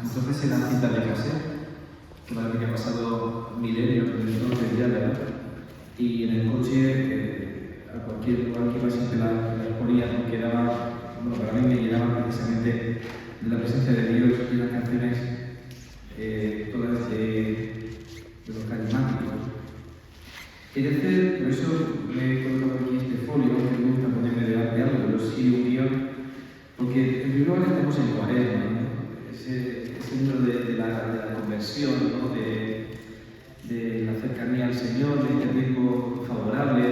Entonces en la cinta de cassette, que parece que ha pasado milenios desde entonces ya, ¿verdad? Y en el coche, a cualquier lugar que iba siempre la ponía, porque daba, bueno, para mí me llenaba precisamente de la presencia de Dios y las canciones todas de los carismáticos. Quería hacer, por eso me he colocado aquí este folio, que me gusta ponerme delante algo, pero sí un guión, porque en primer lugar estamos en Cuaresma, ¿no? Ese número de la conversión, ¿no? de la cercanía al Señor, de este tiempo favorable,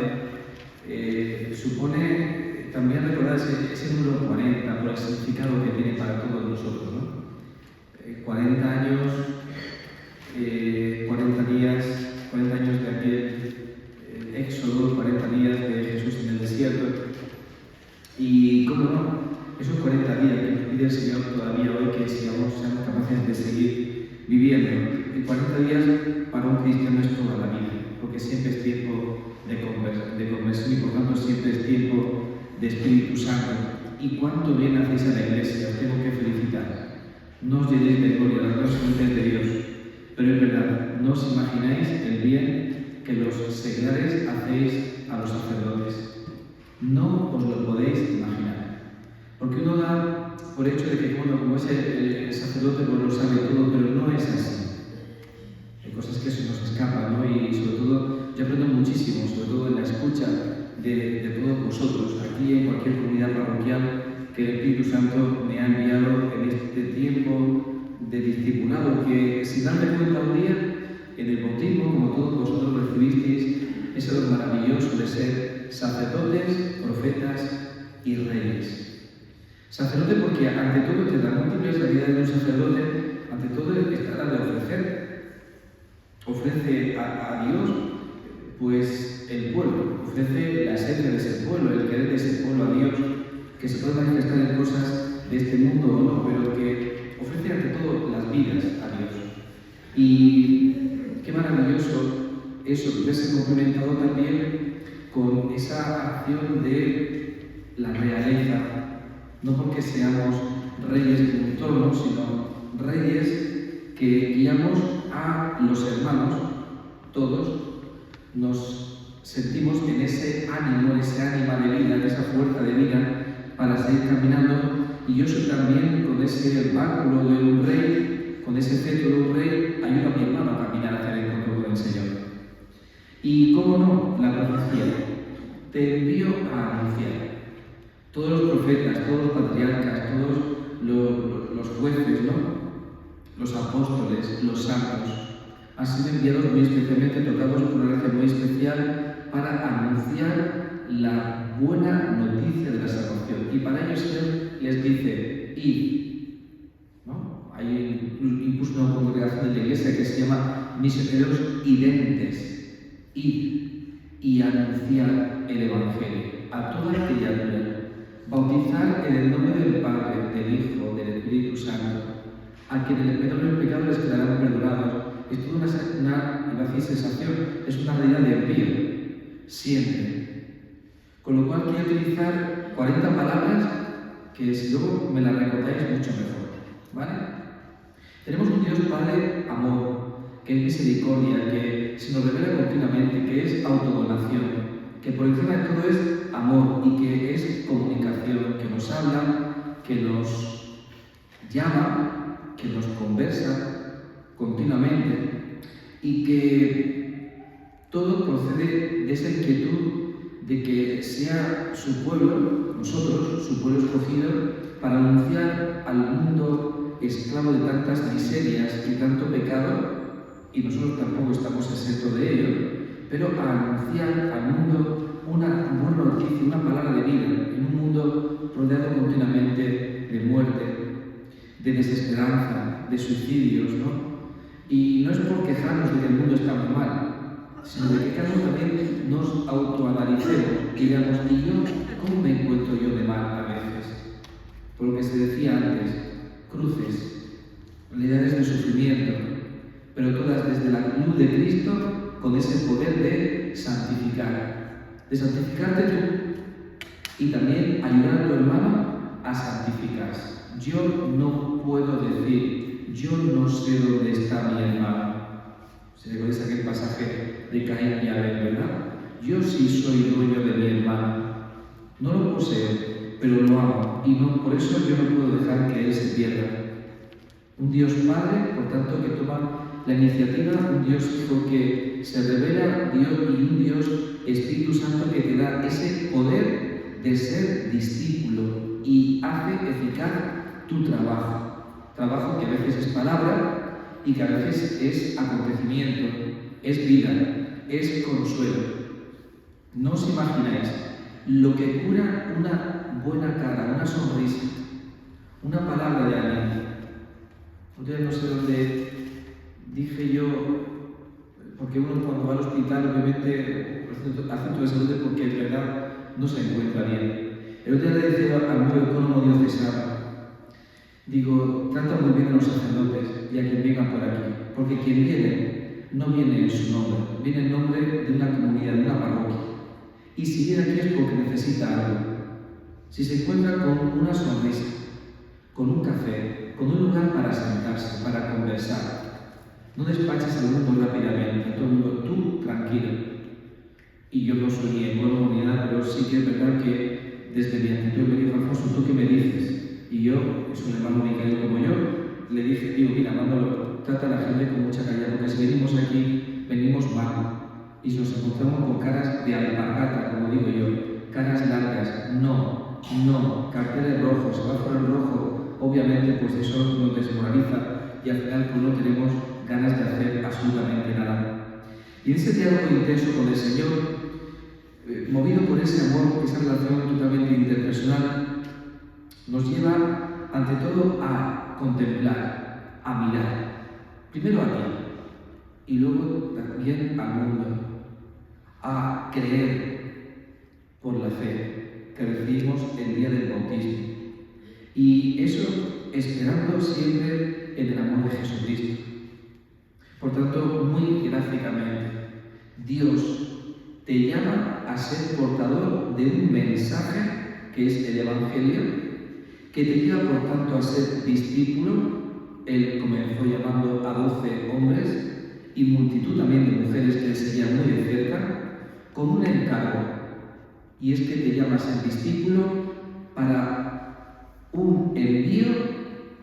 supone también recordar ese número 40 por el significado que tiene para todos nosotros, ¿no? 40 años, 40 días, 40 años de aquel éxodo, 40 días de Jesús en el desierto. Y, cómo no, esos 40 días que nos pide el Señor todavía hoy que seamos capaces de seguir viviendo. Y 40 días para un cristiano es toda la vida, porque siempre es tiempo de conversión y por tanto siempre es tiempo de Espíritu Santo. Y cuánto bien hacéis a la Iglesia, os tengo que felicitar. No os llenéis de gloria, las cosas son de Dios, pero es verdad, no os imagináis el bien que los seglares hacéis a los sacerdotes. No os lo podéis imaginar. Porque uno da por hecho de que, bueno, como es el sacerdote, pues lo sabe todo, pero no es así. Hay cosas que se nos escapan, ¿no? Y sobre todo, yo aprendo muchísimo, sobre todo en la escucha de todos vosotros, aquí en cualquier comunidad parroquial, que el Espíritu Santo me ha enviado en este tiempo de discipulado, que sin darme cuenta un día, en el bautismo, como todos vosotros recibisteis, es lo maravilloso de ser sacerdotes, profetas y reyes. Sacerdote porque ante todo, entre las múltiples realidades de un sacerdote, ante todo está la de ofrecer. Ofrece a Dios, pues, el pueblo, ofrece la esencia de ese pueblo, el querer de ese pueblo a Dios, que se puede manifestar en cosas de este mundo o no, pero que ofrece ante todo las vidas a Dios. Y qué maravilloso eso, verse complementado también con esa acción de la realeza, no porque seamos reyes de un trono, sino reyes que guiamos a los hermanos, todos nos sentimos en ese ánimo, en ese ánima de vida, en esa fuerza de vida para seguir caminando. Y yo soy también con ese báculo de un rey, con ese cetro de un rey, ayudo a mi hermano a caminar hacia el encuentro con el Señor. Y cómo no, la profecía. Te envío a anunciar. Todos los profetas, todos los patriarcas, todos los jueces, ¿no? Los apóstoles, los santos, han sido enviados muy especialmente, tocados por una gracia muy especial para anunciar la buena noticia de la salvación. Y para ellos Él les dice, id, ¿no? Hay incluso una congregación de la Iglesia que se llama misioneros identes, id y anunciar el Evangelio a toda criatura, bautizar en el nombre del Padre, del Hijo, del Espíritu Santo, a quienes les perdonen el pecado les quedarán perdonados. Es toda una iba a decir sensación, es una realidad de envío, siempre. Con lo cual quiero utilizar 40 palabras que si luego me las recordáis mucho mejor, ¿vale? Tenemos un Dios Padre amor, que es misericordia, que se nos revela continuamente, que es autodonación, que por encima de todo es amor y que es comunicación, que nos habla, que nos llama, que nos conversa continuamente y que todo procede de esa inquietud de que sea su pueblo, nosotros, su pueblo escogido, para anunciar al mundo esclavo de tantas miserias y tanto pecado, y nosotros tampoco estamos exentos de ello, pero a anunciar al mundo una buena noticia, una palabra de vida, en un mundo rodeado continuamente de muerte, de desesperanza, de suicidios, ¿no? Y no es por quejarnos de que el mundo está muy mal, sino de que cada uno también nos autoanalicemos y digamos, ¿y yo cómo me encuentro yo de mal a veces? Por lo que se decía antes, cruces, realidades de sufrimiento, pero todas desde la luz de Cristo con ese poder de santificarte tú y también ayudar a tu hermano a santificarse. Yo no puedo decir, yo de Caín y Abel, ¿verdad? Yo sí soy dueño de mi hermano. No lo poseo, pero lo amo, y por eso yo no puedo dejar que él se pierda. Un Dios Padre, por tanto, que toma la iniciativa, un Dios Hijo que se revela, Dios, y un Dios Espíritu Santo que te da ese poder de ser discípulo y hace eficaz tu trabajo. Trabajo que a veces es palabra y que a veces es acontecimiento, es vida, es consuelo. No os imagináis lo que cura una buena cara, una sonrisa, una palabra de ánimo. No sé dónde dije yo, porque uno cuando va al hospital, obviamente, al centro de salud, porque en verdad no se encuentra bien. El otro día le decía al nuevo ecónomo diocesano, digo, trata muy bien a los sacerdotes y a quien vengan por aquí, porque quien viene no viene en su nombre, viene en nombre de una comunidad, de una parroquia. Y si viene aquí es porque necesita algo. Si se encuentra con una sonrisa, con un café, con un lugar para sentarse, para conversar, no despaches al mundo rápidamente, a todo el mundo, tú tranquilo. Y yo no soy ni ecónomo ni nada, pero sí que es verdad que desde mi actitud me dijo, Alfonso, ¿tú qué me dices? Y yo, es un hermano micael como yo, le dije, digo, mira, mándalo, trata a la gente con mucha caridad, porque si venimos aquí, venimos mal. Y nos encontramos con caras de alpargata, como digo yo, caras largas, no, carteles rojos, semáforo en rojo, obviamente pues eso nos desmoraliza y al final pues no tenemos ganas de hacer absolutamente nada. Y en ese diálogo intenso con el Señor, movido por ese amor, esa relación totalmente interpersonal, nos lleva ante todo a contemplar, a mirar, primero a ti y luego también al mundo, a creer por la fe que recibimos el día del bautismo. Y eso esperando siempre en el amor de Jesucristo. Por tanto, muy gráficamente, Dios te llama a ser portador de un mensaje que es el Evangelio, que te lleva por tanto a ser discípulo. Él comenzó llamando a 12 hombres y multitud también de mujeres que le seguían muy de cerca, con un encargo, y es que te llama a ser discípulo para un envío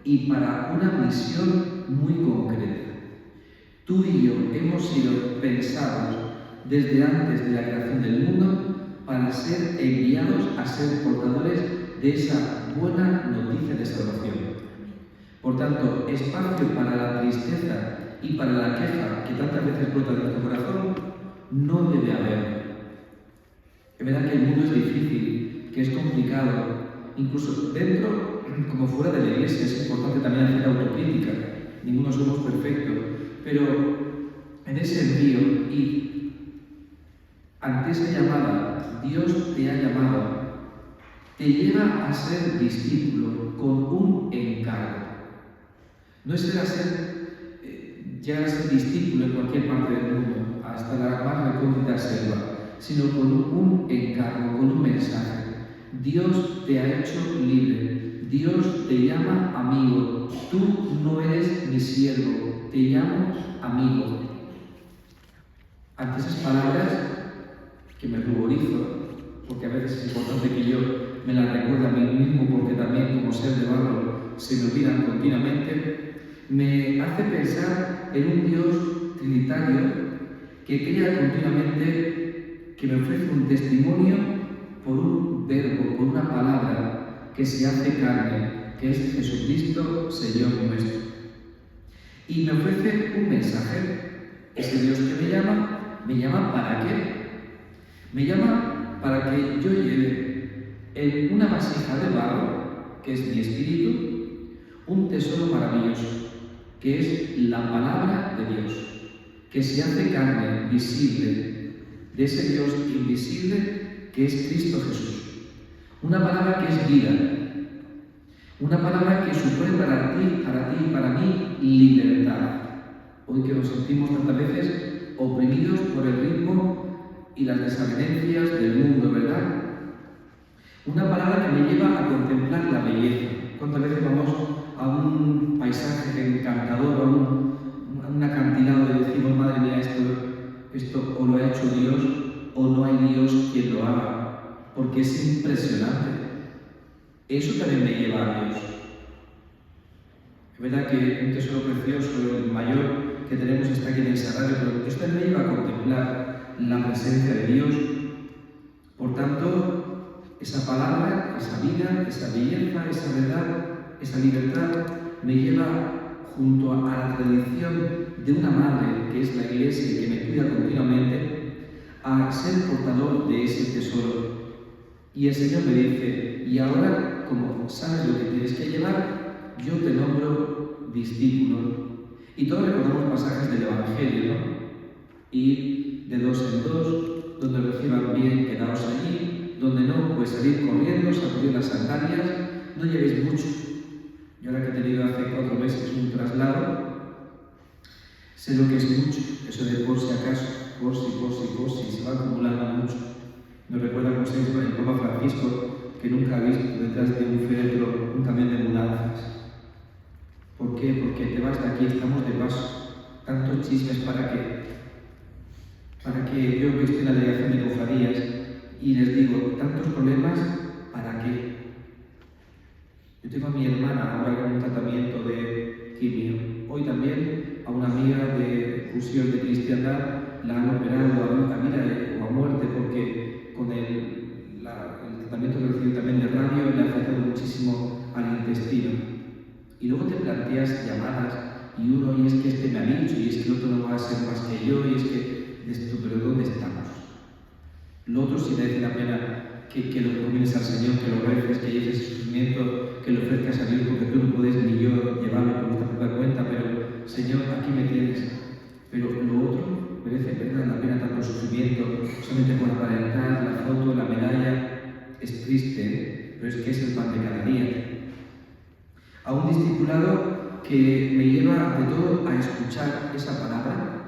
y para una misión muy concreta. Tú y yo hemos sido pensados desde antes de la creación del mundo para ser enviados a ser portadores de esa buena noticia de salvación. Por tanto, espacio para la tristeza y para la queja que tantas veces brota de nuestro corazón no debe haber. Es verdad que el mundo es difícil, que es complicado, incluso dentro como fuera de la Iglesia es importante también hacer autocrítica, ninguno somos perfectos, pero en ese envío y ante esa llamada, Dios te ha llamado, te lleva a ser discípulo con un encargo. No es llegar a ser discípulo en cualquier parte del mundo, hasta la más recóndita selva, sino con un encargo, con un mensaje. Dios te ha hecho libre, Dios te llama amigo, tú no eres mi siervo, te llamo amigo. Ante esas palabras, que me ruborizo, porque a veces es importante que yo me las recuerde a mí mismo, porque también como ser de barro se me olvidan continuamente, me hace pensar en un Dios trinitario que crea continuamente, que me ofrece un testimonio por un verbo, por una palabra que se hace carne, que es Jesucristo, Señor nuestro. Y me ofrece un mensaje. Ese Dios que me llama ¿para qué? Me llama para que yo lleve en una vasija de barro, que es mi espíritu, un tesoro maravilloso, que es la palabra de Dios, que se hace carne visible, de ese Dios invisible que es Cristo Jesús. Una palabra que es vida, una palabra que supone para ti y para mí libertad. Hoy que nos sentimos tantas veces oprimidos por el ritmo y las desavenencias del mundo, ¿verdad? Una palabra que me lleva a contemplar la belleza. ¿Cuántas veces vamos a un paisaje encantador, a un acantilado y decimos, madre mía, esto lo haga, porque es impresionante. Eso también me lleva a Dios. Es verdad que un tesoro precioso, el mayor que tenemos, está aquí en el sagrario, pero esto me lleva a contemplar la presencia de Dios. Por tanto, esa palabra, esa vida, esa belleza, esa verdad, esa libertad, me lleva junto a la tradición de una madre, que es la Iglesia y que me cuida continuamente, a ser portador de ese tesoro. Y el Señor me dice, y ahora, como sabes lo que tienes que llevar, yo te nombro discípulo. Y todos recordamos pasajes del Evangelio, ¿no? Y de 2 en 2, donde reciban bien, quedaos allí, donde no, pues salir corriendo, sacudir las sandalias, no llevéis mucho. Yo ahora que he tenido hace 4 meses un traslado, sé lo que es mucho, eso de por si acaso, por si, se va acumulando mucho. Nos recuerda como siempre el Papa Francisco, que nunca ha visto detrás de un féretro un camión de mudanzas. ¿Por qué? Porque te vas de aquí, estamos de paso. Tantos chismes, ¿para qué? Para que yo que estoy en la delegación de cofradías y les digo, tantos problemas, ¿para qué? Yo tengo a mi hermana ahora con un tratamiento de quimio. Hoy también a una amiga de fusión de cristiandad la han operado a vida o a muerte porque con el tratamiento que recibe también de radio le ha afectado muchísimo al intestino. Y luego te planteas llamadas y uno, y es que este me ha dicho, y es que el otro no va a ser más que yo, y es que esto, pero ¿dónde estamos? Lo otro sí merece la pena que lo recomiendes al Señor, que lo reces, que lleves ese sufrimiento, que lo ofrezcas a Dios, porque tú no puedes ni yo llevarlo por nuestra propia cuenta, pero Señor, aquí me tienes. Pero lo otro merece la pena tanto el sufrimiento, solamente por aparentar la foto, la medalla, es triste, pero es que es el pan de cada día. A un discipulado que me lleva de todo a escuchar esa palabra,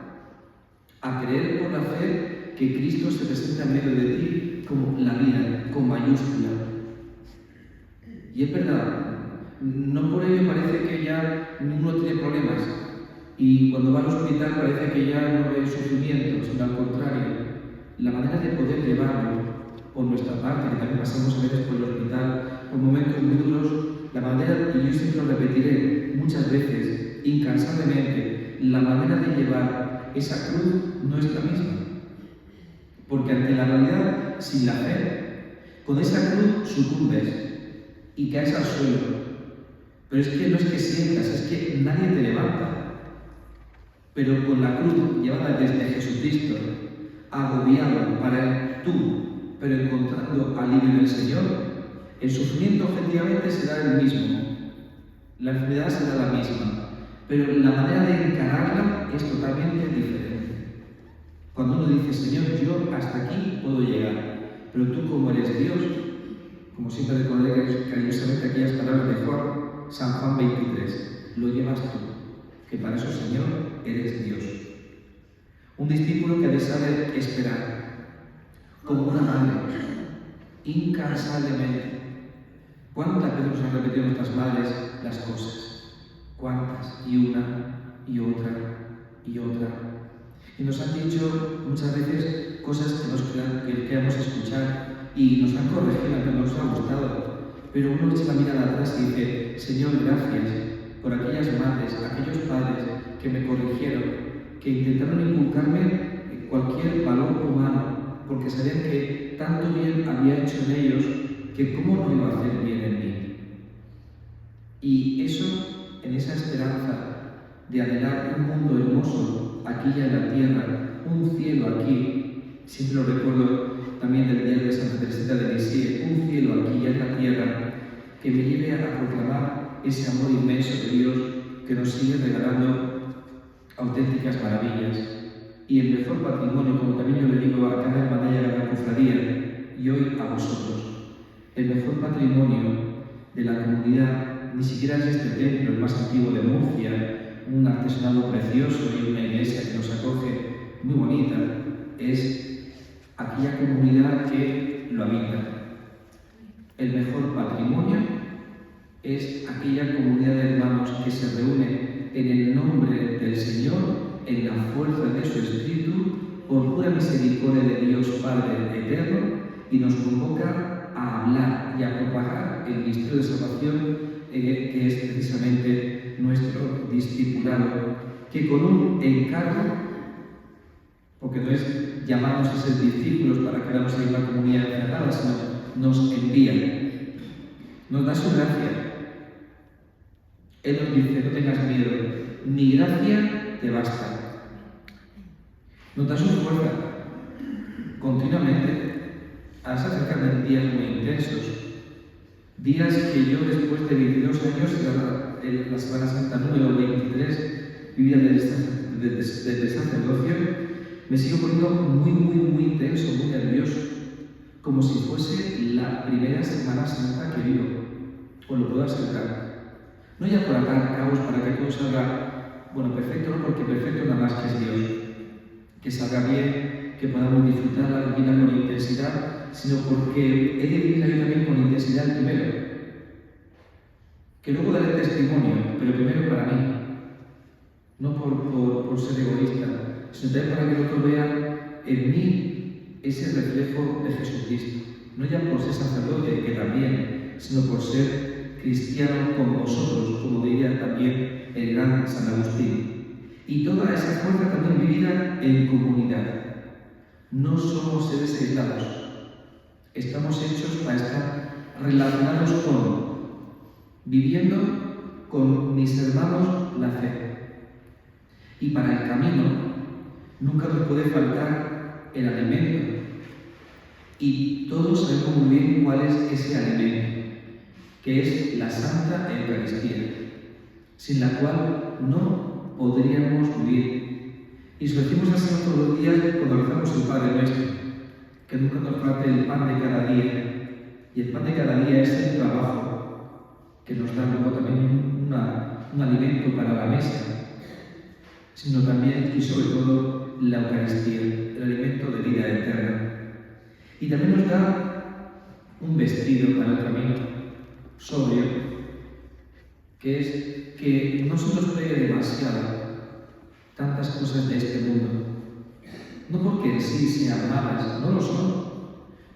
a creer por la fe que Cristo se presenta en medio de ti como la vida, con mayúscula. Y es verdad, no por ello parece que ya ninguno tiene problemas y cuando va al hospital parece que ya no ve sufrimiento, sino al contrario. La manera de poder llevarlo por nuestra parte, que también pasamos a veces por el hospital, por momentos muy duros, la manera, y yo siempre lo repetiré muchas veces, incansablemente, la manera de llevar esa cruz no es la misma. Porque ante la realidad, sin la fe, con esa cruz sucumbes y caes al suelo. Pero es que no es que sientas, es que nadie te levanta. Pero con la cruz llevada desde Jesucristo, agobiado para tú, pero encontrando alivio en el Señor, el sufrimiento objetivamente será el mismo, la enfermedad será la misma, pero la manera de encararla es totalmente diferente. Cuando uno dice, Señor, yo hasta aquí puedo llegar, pero tú como eres Dios, como siempre recordaré cariñosamente aquellas palabras de San Juan 23, lo llevas tú, que para eso, Señor, eres Dios. Un discípulo que ha de saber esperar, como una madre, incansablemente. ¿Cuántas veces nos han repetido nuestras madres las cosas? ¿Cuántas? Y una, y otra, y otra. Y nos han dicho muchas veces cosas que queremos escuchar y nos han corregido, que no nos ha gustado. Pero uno echa la mirada atrás y dice, Señor, gracias por aquellas madres, aquellos padres que me corrigieron, que intentaron inculcarme cualquier valor humano, porque sabían que tanto bien había hecho en ellos que cómo no iba a hacer bien en mí. Y eso, en esa esperanza de anhelar un mundo hermoso aquí ya en la tierra, un cielo aquí, siempre lo recuerdo también del día de Santa Teresita de Lisieux, un cielo aquí ya en la tierra, que me lleve a proclamar ese amor inmenso de Dios que nos sigue regalando auténticas maravillas. Y el mejor patrimonio, como también yo le digo a cada hermana y a cada cofradía, y hoy a vosotros, el mejor patrimonio de la comunidad ni siquiera es este templo, el más antiguo de Murcia, un artesanado precioso y una iglesia que nos acoge muy bonita, es aquella comunidad que lo habita. El mejor patrimonio es aquella comunidad de hermanos que se reúne en el nombre del Señor, en la fuerza de su Espíritu, por pura misericordia de Dios Padre eterno, y nos convoca a hablar y a propagar el misterio de salvación que es precisamente nuestro discipulado, que con un encargo, porque no es llamarnos a ser discípulos para quedarnos en una comunidad encerrada, sino nos envía, nos da su gracia. Él nos dice: no tengas miedo, mi gracia te basta. Nos da su fuerza continuamente. Ahora se acercan días muy intensos, días que yo, después de 22 años, en la Semana Santa número 23, vivía desde sacerdocio, me sigo poniendo muy intenso, muy nervioso, como si fuese la primera Semana Santa que vivo. Os lo puedo asegurar. No ya por atar cabos para que todo salga, bueno, perfecto, no, porque perfecto nada más que es Dios. Que salga bien, que podamos disfrutar la vida con intensidad, sino porque he de vivir yo también con intensidad primero. Que luego daré testimonio, pero primero para mí. No por ser egoísta, sino también para que el otro vea en mí ese reflejo de Jesucristo. No ya por ser sacerdote, que también, sino por ser cristiano como vosotros, como diría también el gran San Agustín. Y toda esa fuerza también vivida en comunidad. No somos seres aislados. Estamos hechos para estar relacionados viviendo con mis hermanos la fe. Y para el camino nunca nos puede faltar el alimento. Y todos sabemos muy bien cuál es ese alimento, que es la Santa Eucaristía, sin la cual no podríamos vivir. Y lo decimos así todos los días cuando rezamos el Padre Nuestro, que nunca nos falte el pan de cada día. Y el pan de cada día es el trabajo, que nos da luego también un alimento para la mesa, sino también y sobre todo la Eucaristía, el alimento de vida eterna. Y también nos da un vestido para el camino, sobrio, que es que no se nos pegue demasiado tantas cosas de este mundo. No porque en sí sean malas, no lo son,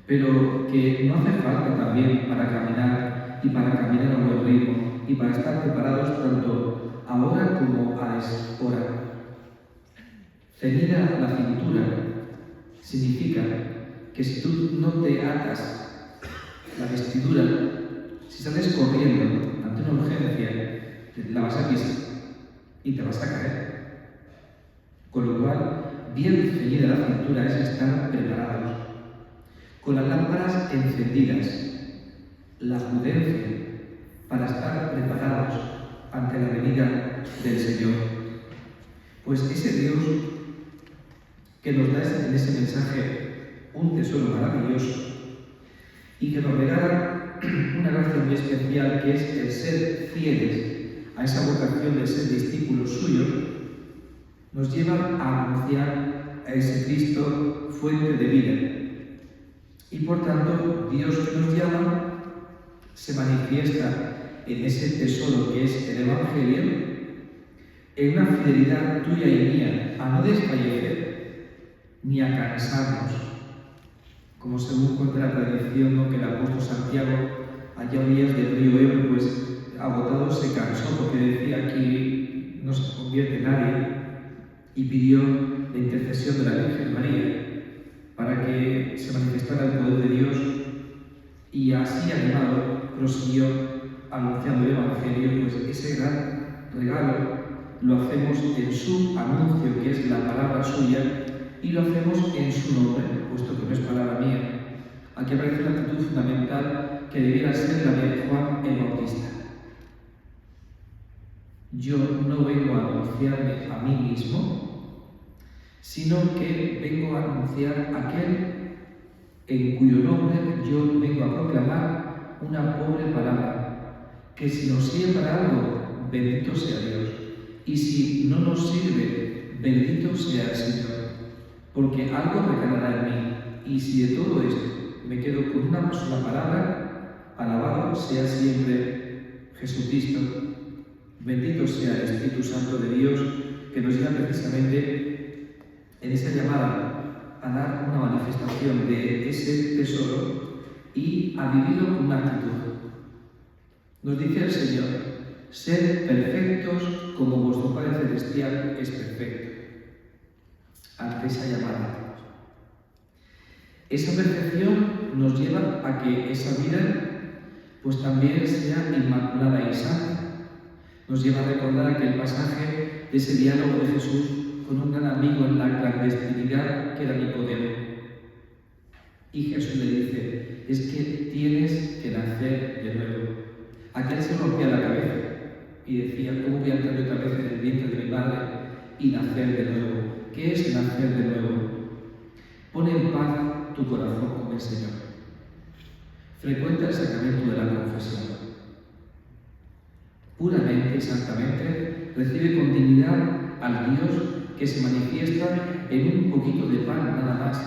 pero que no hace falta también para caminar y para caminar a un buen ritmo y para estar preparados tanto ahora como a deshora. Ceñida la cintura significa que si tú no te atas la vestidura, si sales corriendo ante una urgencia, la vas a pisar y te vas a caer. Con lo cual, bien ceñida la cintura es estar preparados, con las lámparas encendidas, la prudencia para estar preparados ante la venida del Señor. Pues ese Dios que nos da en ese mensaje un tesoro maravilloso y que nos regala una gracia muy especial, que es el ser fieles a esa vocación de ser discípulos suyos, nos lleva a anunciar a ese Cristo fuente de vida. Y por tanto, Dios que nos llama se manifiesta en ese tesoro que es el Evangelio, en una fidelidad tuya y mía a no desfallecer ni a cansarnos, como según cuenta la tradición, ¿no?, que el apóstol Santiago, allá a orillas del río Ebro, pues agotado se cansó porque decía: aquí no se convierte nadie, y pidió la intercesión de la Virgen María para que se manifestara el poder de Dios, y así animado prosiguió anunciando el Evangelio. Pues ese gran regalo lo hacemos en su anuncio, que es la palabra suya, y lo hacemos en su nombre, puesto que no es palabra mía. Aquí aparece una actitud fundamental que debiera ser la de Juan el Bautista. Yo no vengo a anunciarme a mí mismo, sino que vengo a anunciar a aquel en cuyo nombre yo vengo a proclamar una pobre palabra, que si nos sirve para algo, bendito sea Dios, y si no nos sirve, bendito sea el Señor, porque algo recalará en mí, y si de todo esto me quedo con una sola palabra, alabado sea siempre Jesucristo, bendito sea el Espíritu Santo de Dios, que nos lleva precisamente en esa llamada a dar una manifestación de ese tesoro y a vivirlo con una actitud. Nos dice el Señor: sed perfectos como vuestro Padre Celestial es perfecto. Ante esa llamada. Esa perfección nos lleva a que esa vida pues también sea inmaculada y santa. Nos lleva a recordar aquel pasaje de ese diálogo de Jesús con un gran amigo en la clandestinidad que era Nicodemo. Y Jesús le dice: es que tienes que nacer de nuevo. Aquel se rompía la cabeza y decía: ¿cómo voy a entrar otra vez en el vientre de mi madre y nacer de nuevo? ¿Qué es nacer de nuevo? Pone en paz tu corazón con el Señor. Frecuenta el sacramento de la confesión. Puramente y santamente recibe con dignidad al Dios que se manifiesta en un poquito de pan nada más,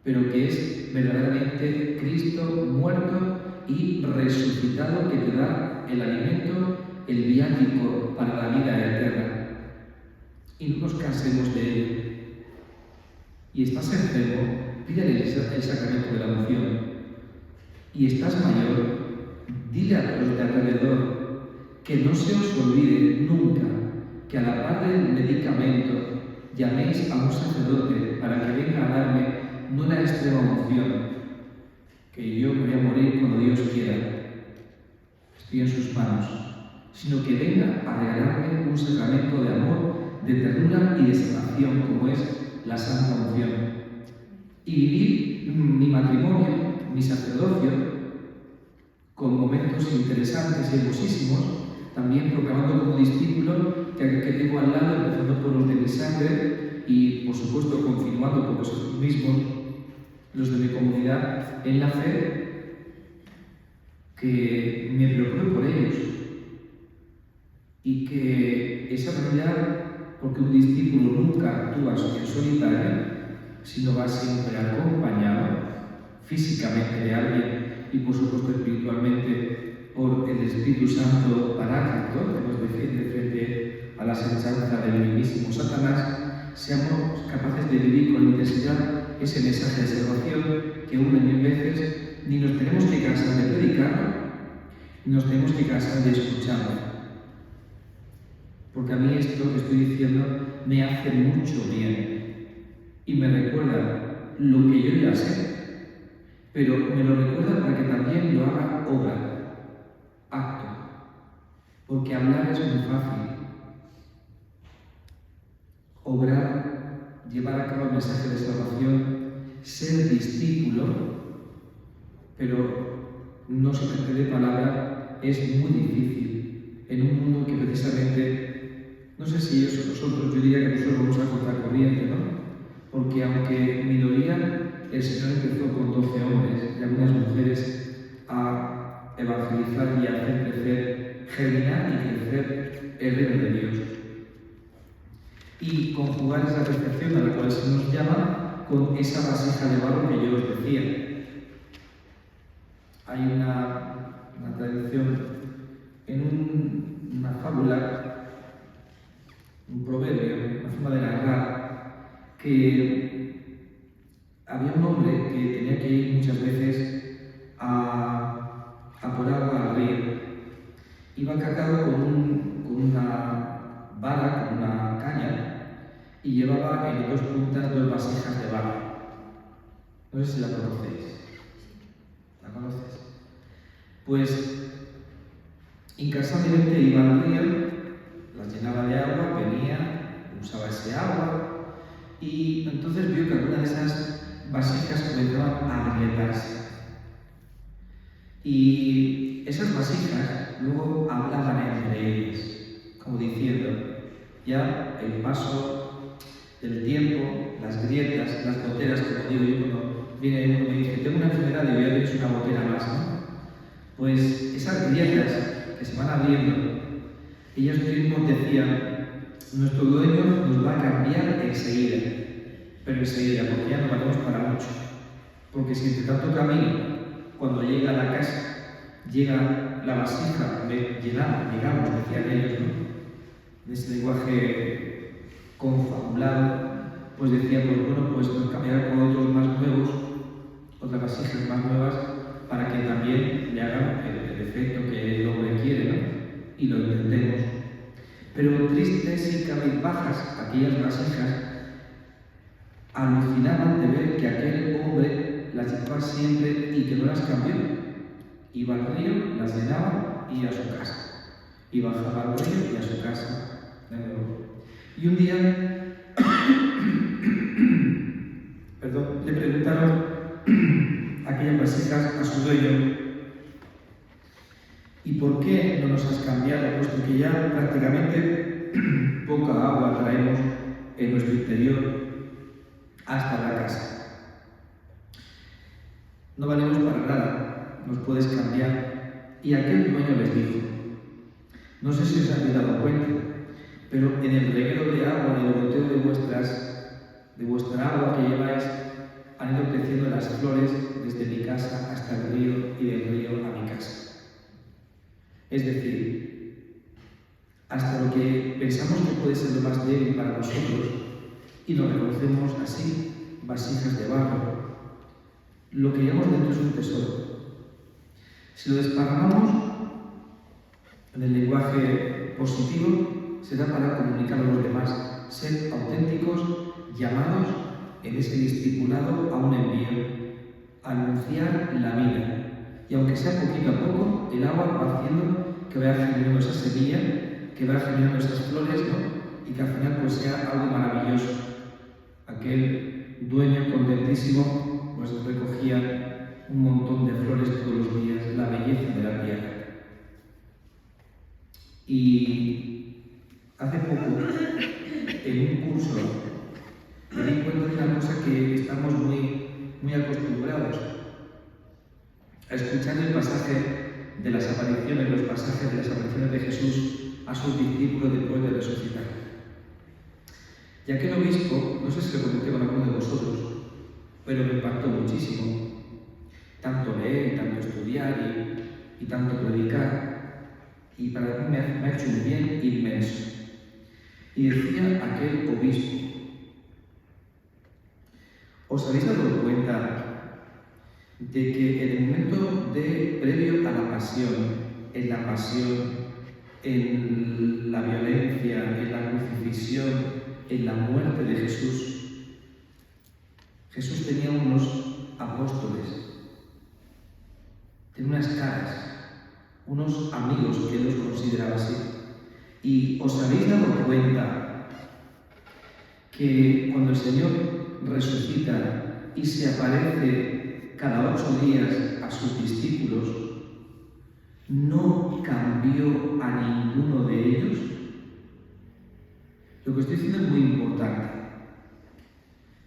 pero que es verdaderamente Cristo muerto y resucitado, que te da el alimento, el viático para la vida eterna. Y no nos cansemos de ello. Y estás enfermo, pídele el sacramento de la unción. Y estás mayor, dile a los de alrededor que no se os olvide nunca que a la par del medicamento llaméis a un sacerdote para que venga a darme no la extrema unción, que yo voy a morir cuando Dios quiera, estoy en sus manos, sino que venga a regalarme un sacramento de amor, de ternura y de salvación, como es la Santa Unción. Y vivir mi matrimonio, mi sacerdocio, con momentos interesantes y hermosísimos, también proclamando como discípulo que tengo al lado, empezando por los de mi sangre y, por supuesto, continuando por vosotros mismos, los de mi comunidad, en la fe, que me preocupe por ellos y que esa realidad, porque un discípulo nunca actúa en solitario, sino va siempre acompañado físicamente de alguien y, por supuesto, espiritualmente por el Espíritu Santo Paráclito, que nos defiende frente a la asechanza del mismísimo Satanás, seamos capaces de vivir con intensidad ese mensaje de salvación que una y mil veces ni nos tenemos que cansar de predicarlo, ni nos tenemos que cansar de escucharlo. Porque a mí esto que estoy diciendo me hace mucho bien y me recuerda lo que yo ya sé, pero me lo recuerda para que también lo haga obra, acto, porque hablar es muy fácil. Obrar, llevar a cabo el mensaje de salvación, ser discípulo, pero no solamente de palabra, es muy difícil en un mundo que precisamente, no sé si eso nosotros, yo diría que nosotros vamos a contar corriente, ¿no? Porque aunque minoría, el Señor empezó con 12 hombres y algunas mujeres a evangelizar y a hacer crecer, germinar y crecer el reino de Dios. Y conjugar esa perfección a la cual se nos llama con esa vasija de barro que yo os decía. Hay una tradición en una fábula, un proverbio, una forma de narrar, que había un hombre que tenía que ir muchas veces a por agua al río. Iba cargado con una vara, con una caña, y llevaba en dos puntas 2 vasijas de barro. No sé si la conocéis. ¿La conoces? Pues incansablemente iba al río, las llenaba de agua, venía, usaba ese agua, y entonces vio que alguna de esas vasijas comenzaban a agrietarse. Y esas vasijas luego hablaban entre ellas, como diciendo: ya el paso del tiempo, las grietas, las goteras, como digo yo cuando viene uno y me dice: tengo una enfermedad y ya tienes una gotera más, ¿no? Pues esas grietas que se van abriendo, ellos mismos decían: nuestro dueño nos va a cambiar enseguida, pero enseguida, porque ya no valemos para mucho. Porque si entre tanto camino, cuando llega a la casa, llega la vasija llegamos, decían ellos, ¿no? En ese lenguaje confabulado, pues decía, pues bueno, pues nos cambiará con otros más nuevos, otras vasijas más nuevas, para que también le hagan el efecto que el hombre quiere, ¿no? Y lo intentemos. Pero tristes y cabizbajas, aquellas vasijas alucinaban de ver que aquel hombre las llevaba siempre y que no las cambió. Iba al río, las llenaba y a su casa. Y bajaba al río y a su casa de nuevo. Y un día, le preguntaron aquellas vasijas a su dueño: ¿y por qué no nos has cambiado, puesto que ya prácticamente poca agua traemos en nuestro interior hasta la casa? No valemos para nada, nos puedes cambiar. Y aquel dueño les dijo: no sé si os habéis dado cuenta, pero en el reguero de agua y el goteo de vuestra agua que lleváis, han ido creciendo las flores desde mi casa hasta el río y del río a mi casa. Es decir, hasta lo que pensamos que puede ser lo más débil para nosotros, y nos reconocemos así, vasijas de barro, lo que llevamos dentro es un tesoro. Si lo desparramamos en el lenguaje positivo, será para comunicar a los demás, ser auténticos, llamados en ese discipulado a un envío, a anunciar la vida. Y aunque sea poquito a poco, el agua va haciendo que vaya generando esa semilla, que vaya generando esas flores, ¿no? Y que al final pues sea algo maravilloso. Aquel dueño contentísimo pues recogía un montón de flores todos los días, la belleza de la tierra. Y hace poco, en un curso, me di cuenta de una cosa que estamos muy acostumbrados a escuchar el pasaje de las apariciones, los pasajes de las apariciones de Jesús a sus discípulos después de resucitar. Y aquel obispo, no sé si lo comenté con alguno de vosotros, pero me impactó muchísimo. Tanto leer, tanto estudiar y tanto predicar, y para mí me ha hecho un bien inmenso. Y decía aquel obispo: ¿os habéis dado cuenta de que en el momento previo a la pasión, en la violencia, en la crucifixión, en la muerte de Jesús, Jesús tenía unos apóstoles, tenía unas caras, unos amigos que él los consideraba así? ¿Y os habéis dado cuenta que cuando el Señor resucita y se aparece cada 8 días a sus discípulos, no cambió a ninguno de ellos? Lo que estoy diciendo es muy importante,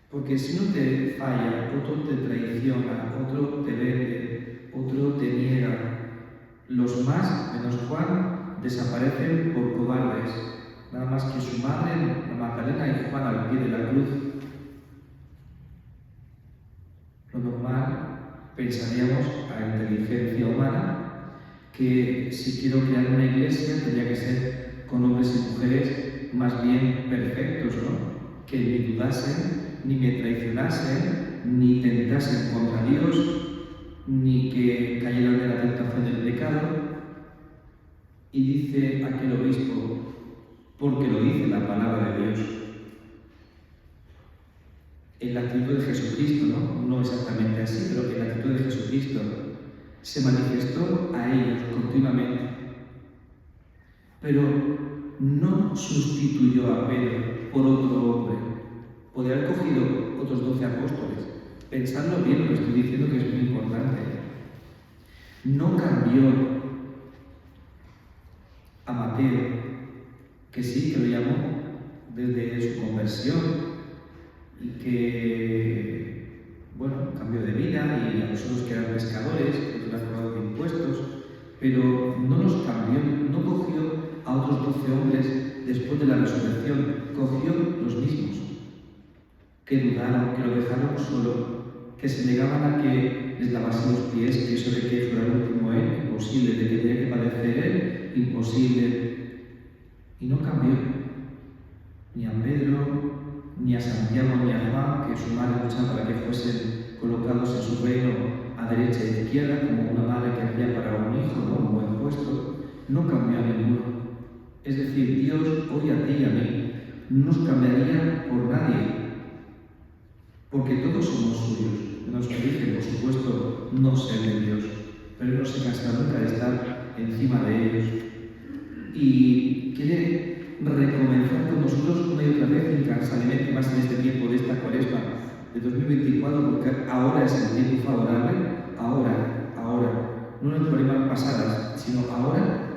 porque si uno te falla, otro te traiciona, otro te vende, otro te niega, los más, menos Juan, desaparecen por cobardes, nada más que su madre, la Magdalena y Juan al pie de la cruz. Lo normal, pensaríamos a la inteligencia humana, que si quiero crear una iglesia tendría que ser con hombres y mujeres más bien perfectos, ¿no? Que ni dudasen, ni me traicionasen, ni tentasen contra Dios, ni que cayeran en la tentación del pecado. Y dice aquel obispo, porque lo dice la palabra de Dios. En la actitud de Jesucristo, no exactamente así, pero en la actitud de Jesucristo se manifestó a ellos continuamente, pero no sustituyó a Pedro por otro hombre. Podría haber cogido otros 12 apóstoles. Pensadlo bien, lo que estoy diciendo, que es muy importante. No cambió a Mateo, que sí, que lo llamó desde su conversión y que, bueno, cambió de vida, y a nosotros que eran pescadores, que eran pagado de impuestos, pero no los cambió, no cogió a otros 12 hombres después de la resurrección, cogió los mismos, que dudaron, que lo dejaron solo, que se negaban a que les lavasen los pies, que eso de que fuera el último él, imposible, de que tenía que padecer él, imposible. Y no cambió ni a Pedro, ni a Santiago ni a Juan, que su madre luchaba para que fuesen colocados en su reino a derecha e izquierda, como una madre que hacía para un hijo, ¿no?, un buen puesto, no cambió a ninguno. Es decir, Dios hoy a ti y a mí no nos cambiaría por nadie, porque todos somos suyos. Nos elige, por supuesto, no ser de Dios, pero Él no se cansa nunca de estar encima de ellos. Y quiere recomenzar con nosotros una y otra vez, incansablemente, más en este tiempo de esta Cuaresma de 2024, porque ahora es el tiempo favorable, ahora, no en las cuaresmas pasadas, sino ahora,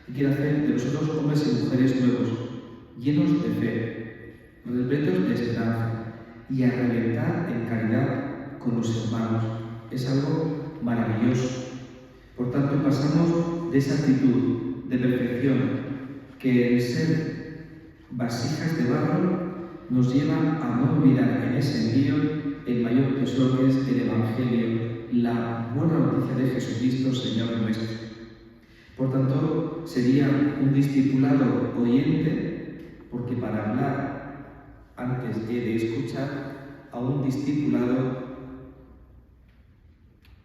y quiere hacer de nosotros hombres y mujeres nuevos, llenos de fe, repletos de esperanza, y a reventar en caridad con los hermanos. Es algo maravilloso. Por tanto, pasamos de esa actitud de perfección que el ser vasijas de barro nos lleva a no olvidar en ese envío el mayor tesoro que es el Evangelio, la buena noticia de Jesucristo, Señor nuestro. Por tanto, sería un discipulado oyente, porque para hablar antes he de escuchar a un discipulado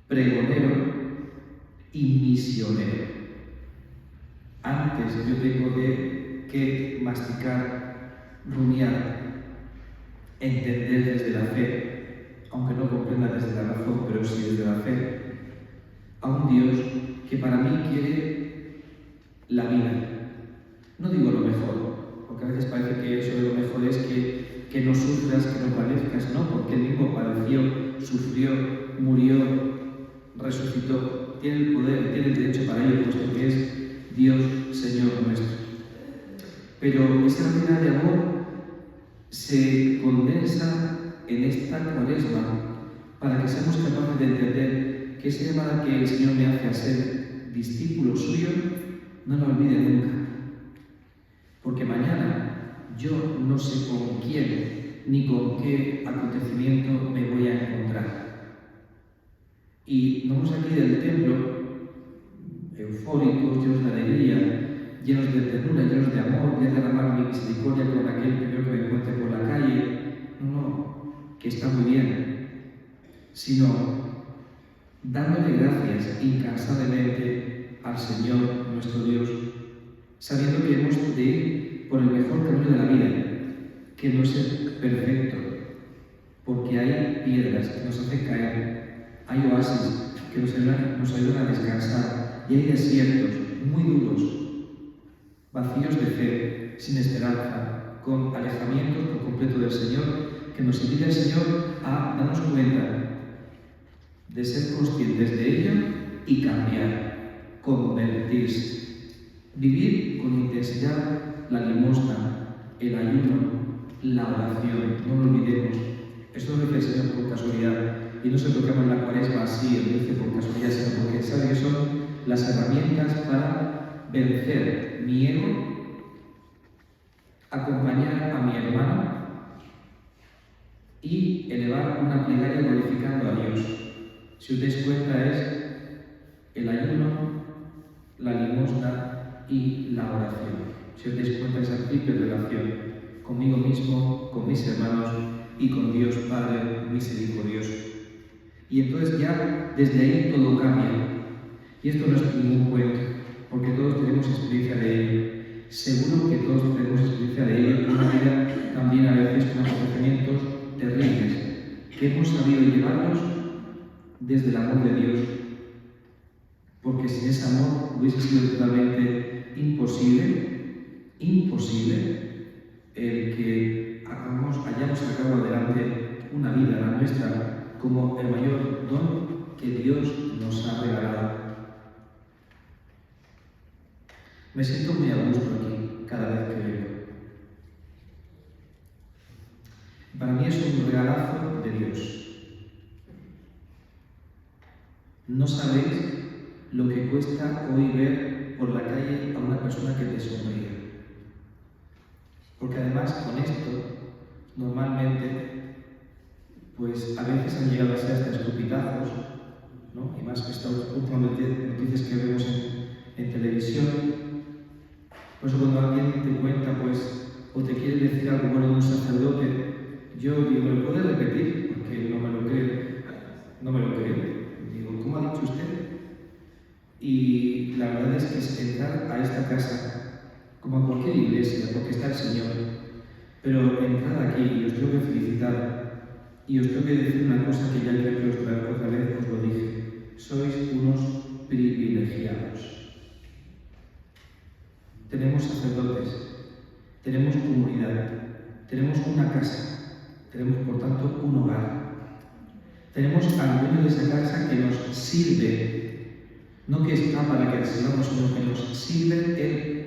pregonero y misionero. Antes yo tengo que masticar, rumiar, entender desde la fe, aunque no comprenda desde la razón, pero sí desde la fe, a un Dios que para mí quiere la vida. No digo lo mejor, porque a veces parece que eso de lo mejor es que no sufras, que no padezcas, no, porque Él mismo padeció, sufrió, murió, resucitó, tiene el poder, tiene el derecho para ello, puesto que es Dios, Señor nuestro. Pero esa realidad de amor se condensa en esta Cuaresma para que seamos capaces de entender que esa llamada que el Señor me hace a ser discípulo suyo, no la olvide nunca. Porque mañana yo no sé con quién ni con qué acontecimiento me voy a encontrar. Y vamos aquí del templo, eufóricos, llenos de alegría, llenos de ternura, llenos de amor, voy a derramar mi misericordia con aquel primero que me encuentre por la calle. No, que está muy bien, sino dándole gracias incansablemente al Señor nuestro Dios, sabiendo que hemos de ir por el mejor camino de la vida, que no es el perfecto, porque hay piedras que nos hacen caer, hay oasis que nos ayudan a descansar, y hay desiertos muy duros, vacíos de fe, sin esperanza, con alejamientos por completo del Señor, que nos invita el Señor a darnos cuenta de ser conscientes de ello y cambiar, convertirse, vivir con intensidad la limosna, el ayuno, la oración. No lo olvidemos. Esto no lo dice el Señor por casualidad, y no se proclama en la Cuaresma así, lo dice por casualidad, sino porque sabe que son las herramientas para vencer mi ego, acompañar a mi hermano y elevar una plegaria glorificando a Dios. Si os dais cuenta, es el ayuno, la limosna y la oración. Si os dais cuenta, esa triple relación conmigo mismo, con mis hermanos y con Dios Padre misericordioso. Y entonces ya desde ahí todo cambia. Y esto no es ningún cuento, porque todos tenemos experiencia de ello. Seguro que todos tenemos experiencia de ello, una vida también a veces con acontecimientos terribles, que hemos sabido llevarlos desde el amor de Dios, porque sin ese amor hubiese sido totalmente imposible el que hayamos sacado adelante una vida, la nuestra, como el mayor don que Dios nos ha regalado. Me siento muy a gusto aquí cada vez que vengo. Para mí es un regalazo de Dios. No sabéis lo que cuesta hoy ver por la calle a una persona que te sonríe. Porque además con esto, normalmente, pues a veces han llegado a ser hasta escupitazos, ¿no? Y más que estas últimas noticias que vemos en televisión. Por eso cuando alguien te cuenta, pues, o te quiere decir decir algo bueno de un sacerdote, yo digo, ¿me lo puede repetir? Porque no me lo creo. No me lo creo. Digo, ¿cómo ha dicho usted? Y la verdad es que es entrar a esta casa, como a cualquier iglesia, porque está el Señor. Pero entrar aquí, y os tengo que felicitar, y os tengo que decir una cosa que ya creo que otra vez os lo dije. Sois unos privilegiados. Tenemos sacerdotes, tenemos comunidad, tenemos una casa, tenemos por tanto un hogar. Tenemos al dueño de esa casa que nos sirve, no que está para que le sirvamos, sino que nos sirve Él,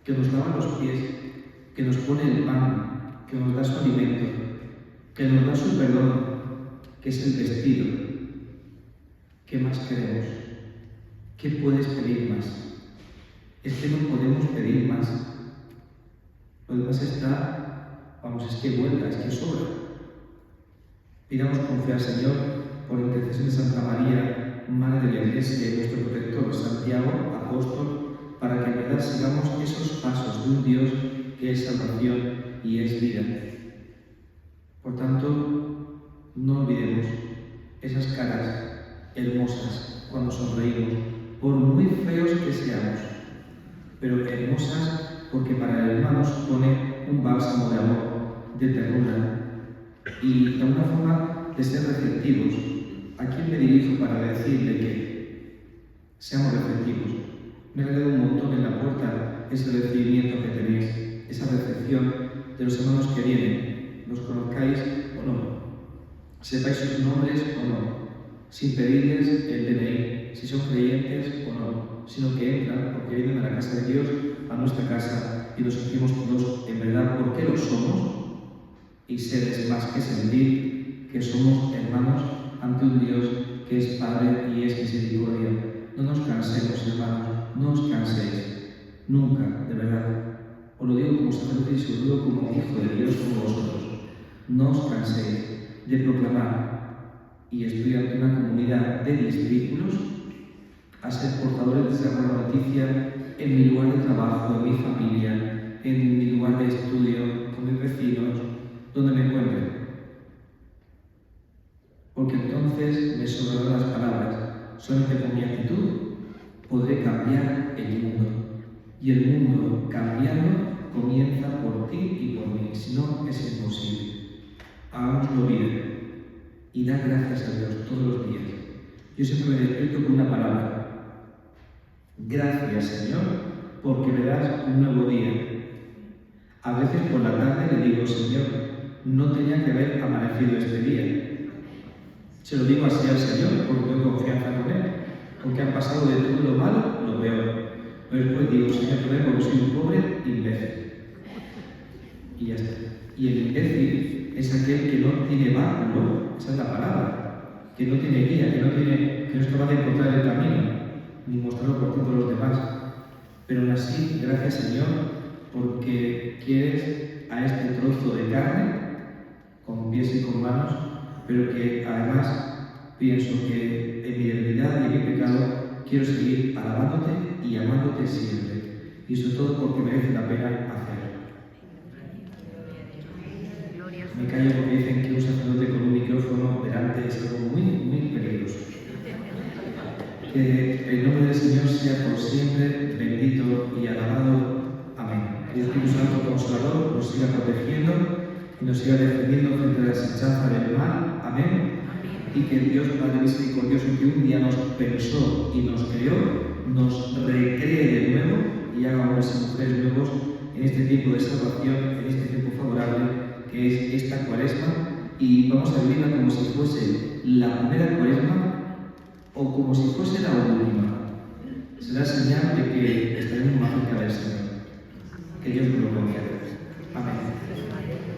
que nos lava los pies, que nos pone el pan, que nos da su alimento, que nos da su perdón, que es el vestido. ¿Qué más queremos? ¿Qué puedes pedir más? Es que no podemos pedir más. Lo demás está, es que vuelta, es que sobra. Pidamos confiar, Señor, por intercesión de Santa María, Madre de la Iglesia y nuestro protector, Santiago, apóstol, para que en verdad sigamos esos pasos de un Dios que es salvación y es vida. Por tanto, no olvidemos esas caras hermosas cuando sonreímos, por muy feos que seamos, pero hermosas porque para el hermano supone un bálsamo de amor, de ternura y de una forma de ser receptivos. ¿A quién me dirijo para decirle que seamos receptivos? Me ha quedado un montón en la puerta ese recibimiento que tenéis, esa recepción de los hermanos que vienen, los conozcáis o no, sepáis sus nombres o no, sin pedirles el DNI, si son creyentes o no, sino que entran porque vienen a la casa de Dios, a nuestra casa, y nos sentimos todos en verdad porque lo somos, y seres más que sentir que somos hermanos ante un Dios que es Padre y es misericordia. No nos cansemos, hermanos, no os canséis, nunca, de verdad. Os lo digo como sacerdote y os lo digo como hijo de Dios, como vosotros. No os canséis de proclamar, y estoy ante una comunidad de discípulos, a ser portadores de esa buena noticia en mi lugar de trabajo, en mi familia, en mi lugar de estudio, con mis vecinos, donde me encuentre. Porque entonces me sobrarán las palabras, solamente con mi actitud podré cambiar el mundo. Y el mundo cambiando comienza por ti y por mí, si no es imposible. Hagámoslo bien y da gracias a Dios todos los días. Yo siempre me despierto con una palabra. Gracias, Señor, porque me das un nuevo día. A veces por la tarde le digo, Señor, no tenía que haber amanecido este día. Se lo digo así al Señor porque tengo confianza con Él. Porque han pasado de todo lo malo lo peor. Pero después digo, Señor, perdón porque soy un pobre imbécil. Y ya está. Y el imbécil es aquel que no tiene báculo, esa es la palabra, que no tiene guía, que no es capaz de encontrar el camino, ni mostrarlo por todos los demás. Pero aún así, gracias, Señor, porque quieres a este trozo de carne, con pies y con manos, pero que además pienso que en mi debilidad y en mi pecado quiero seguir alabándote y amándote siempre. Y sobre todo porque merece la pena hacerlo. Me callo porque dicen que un sacerdote con un micrófono delante es algo muy, muy peligroso. Que el nombre del Señor sea por siempre bendito y alabado. Amén. Que el Espíritu Santo Consolador nos siga protegiendo y nos siga defendiendo frente a la asechanza del mal. Amén. Y que el Dios Padre misericordioso, que un día nos pensó y nos creó, nos recree de nuevo y haga hombres y mujeres nuevos en este tiempo de salvación, en este tiempo favorable que es esta cuaresma, y vamos a vivirla como si fuese la primera cuaresma o como si fuese la última. Será señal de que estaremos más cerca del Señor. Que Dios nos lo conceda. Amén.